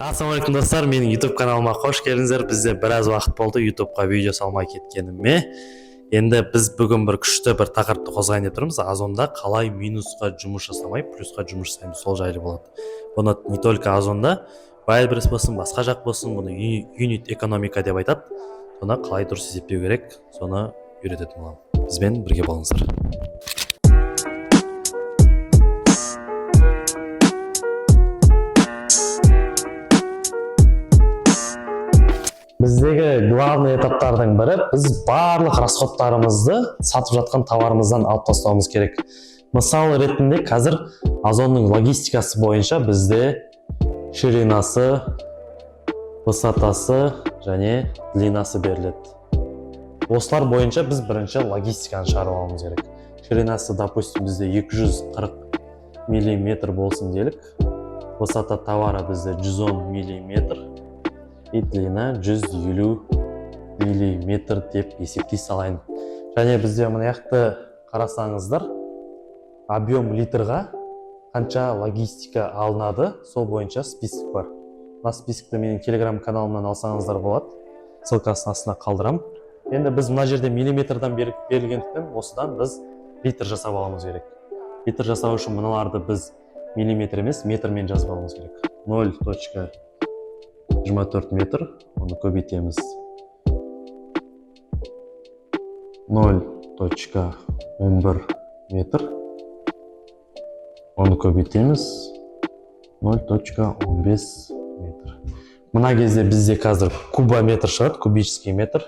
Ассалаумағалейкум достар, менің YouTube каналыма қош келдіңіздер. Бізде біраз уақыт болды YouTubeға видео салмай кеткеніме. Енді біз бүгін бір күшті бір тақырыпты қозғайын деп тұрмыз. Озонда қалай минусқа жұмыс жасамай, плюсқа жұмыс жасаймыз, сол жайлы болады. Бұны не только Озонда, Wildberries болсын, басқа жақ болсын, бұны юнит экономика деп айтады. Соны қалай дұрыс есептеу керек, соны үйрететін боламын. Бізбен бірге болыңыздар. Біздегі главный этаптардың бірі, біз барлық расходтарымызды сатып жатқан товарымыздан алып тастауымыз керек. Мысал ретінде қазір Озонның логистикасы бойынша бізде ширинасы, высотасы және длинасы беріледі. Осылар бойынша біз бірінші логистиканы шығарып алуымыз керек. Ширинасы, допустим, бізде 240 мм болсын делік. Высота товары бізде 110 мм. И длина 150 мм деп есептей салайын. Және бізде мына жақты қарасаңыздар, объем литрға қанша логистика алынады, сол бойынша список бар. Мына спискті менің телеграм каналымнан алсаңыздар болады. Ссылкасын астына қалдырам. Енді біз мына жерде миллиметрдан берілгендіктен, осыдан біз литр жасап аламыз керек. Литр жасау үшін мыналарды біз миллиметр емес, метрмен жазып аламыз керек. 0.24 метр, оны көбейтеміз. 0.11 метр, оны көбейтеміз. 0.15 метр. Мына кезде бізде қазір кубометр шығады, кубический метр.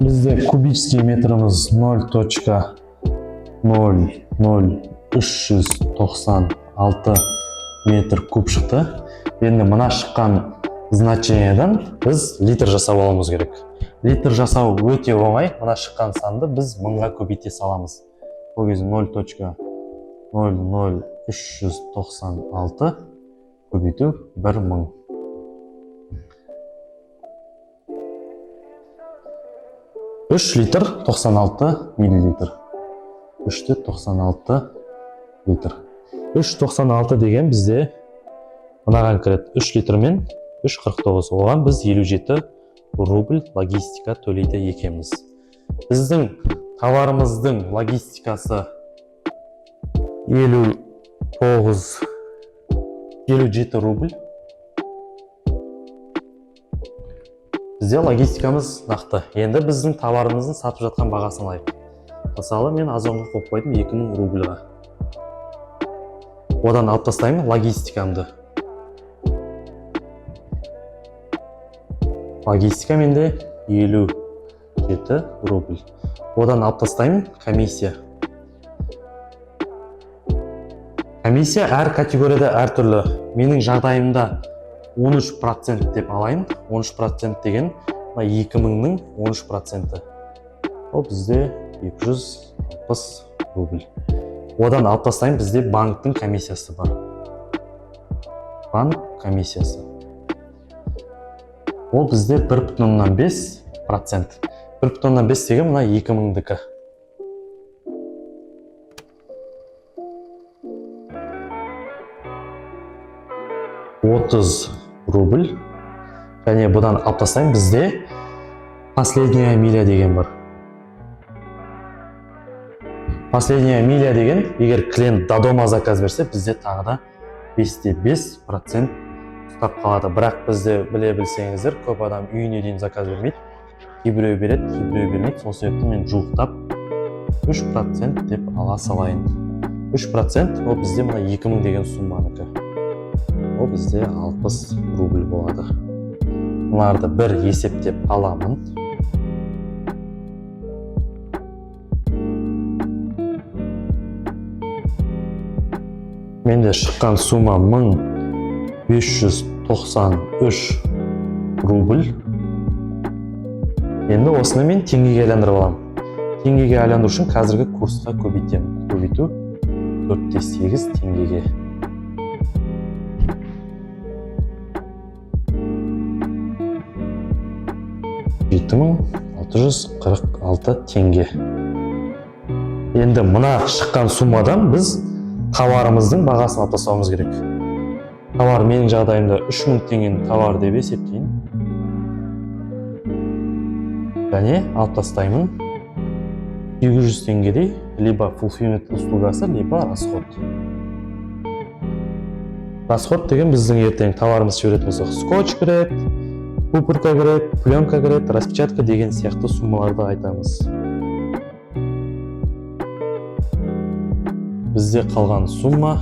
Бізде кубический метріміз 0.00396 метр куб шықты. Енді мына шыққан значениеден біз литр жасап аламыз керек. Литр жасау өте оңай. Мына шыққан санды біз мыңға көбейте саламыз. Ол кезде 0.00396 көбейту 1000. 3 литр 96 миллилитр. 3-те 96 литр. 3,96 деген бізде мынаған кіреді. 3 литр мен 3,49. Оған біз 57 рубль логистика төлейді екенбіз. Біздің товарымыздың логистикасы 57 рубль. Бізде логистикамыз нақты. Енді біздің товарымыздың сатып жатқан бағасын алайық. Мысалы, мен Озонға қойып қойдым 2000 рубльға. Одан алып тастаймын логистикамды. Логистика менде 57 рубль. Одан алып тастаймын комиссия. Комиссия әр категорияда әртүрлі. Менің жағдайымда 13% деп алайын. 13% деген 2000-ның 13%. Ол бізде 260 рубль. Одан алып тастайын, бізде банктың комиссиясы бар. Банк комиссиясы. Ол бізде 1,5%. 1,5 деген мына 2000-дікі. $30 рубль. Және бұдан алып тастайын, бізде последняя миля деген бар. Последняя миля деген, егер клиент до дома заказ берсе, бізде тағы да 5% ұстап қалады. Бірақ бізде біле білсеңіздер, көп адам үйіне дейін заказ бермейді. Кейбіреу береді, кейбіреу бермейді. Сол себепті мен жуықтап 3% деп ала салайын. 3% ол бізде мына 2000 деген сумманыкі. Ол бізде 60 рубль болады. Бұларды бір есептеп аламын. Менде шыққан сума 1593 рубль. Енді осыны мен теңгеге айландырып аламын. Теңгеге айландыру үшін қазіргі курсқа көбейтемін. Көбейту 4,8 теңгеге. $7646 теңге. Енді мына шыққан суммадан біз товарымыздың бағасын алып тастауымыз керек. Товар менің жағдайымда 3000 теңгенің товар деп есептейін. Және алып тастаймын 800 теңгедей либо fulfillment услугасы, либо расход. Расход деген біздің ертең товарымыз жіберетін болсақ, скотч кіреді, пупырка кіреді, пленка кіреді, распечатка деген сияқты суммаларды айтамыз. Бізде қалған сумма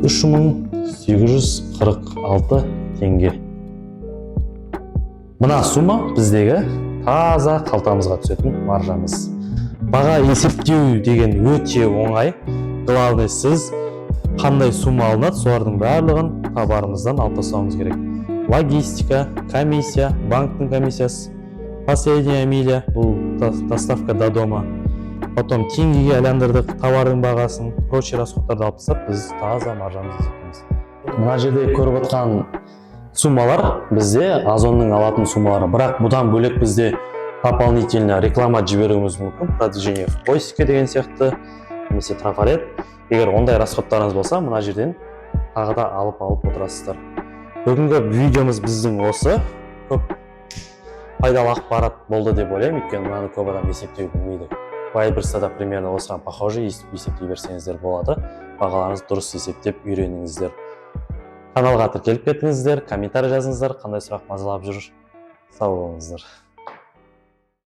3846 теңге. Мына сумма біздегі таза қалтамызға түсетін маржамыз. Баға есептеу деген өте оңай. Главный сіз қандай сумма алынады, солардың барлығын товарымыздан алып тастауымыз керек. Логистика, комиссия, банктың комиссиясы, последняя миля, бұл доставка до дома. Потом теңгеге айландырдық товардың бағасын, прочий расходтарды алып тастап, біз таза маржамызды есептейміз. Мына жерде көріп отқан суммалар бізде Озонның алатын суммалары, бірақ бұдан бөлек бізде дополнительно реклама жіберуіміз мүмкін, продвижение в поиске деген сияқты, немесе трафарет. Егер ондай расходтарыңыз болса, мына жерден тағы да алып отырасыздар. Бүгінгі видеомыз біздің осы. Көп пайдалы ақпарат болды деп ойлаймын, өйткені мынаны көп адам есептеу білмейді. Вайберста да примерно осыған похожий есептей берсеңіздер болады. Бағаларыңызды дұрыс есептеп үйреніңіздер. Каналға тіркеліп кетіңіздер, комментарий жазыңыздар, қандай сұрақ мазалап жүр. Сау болыңыздар.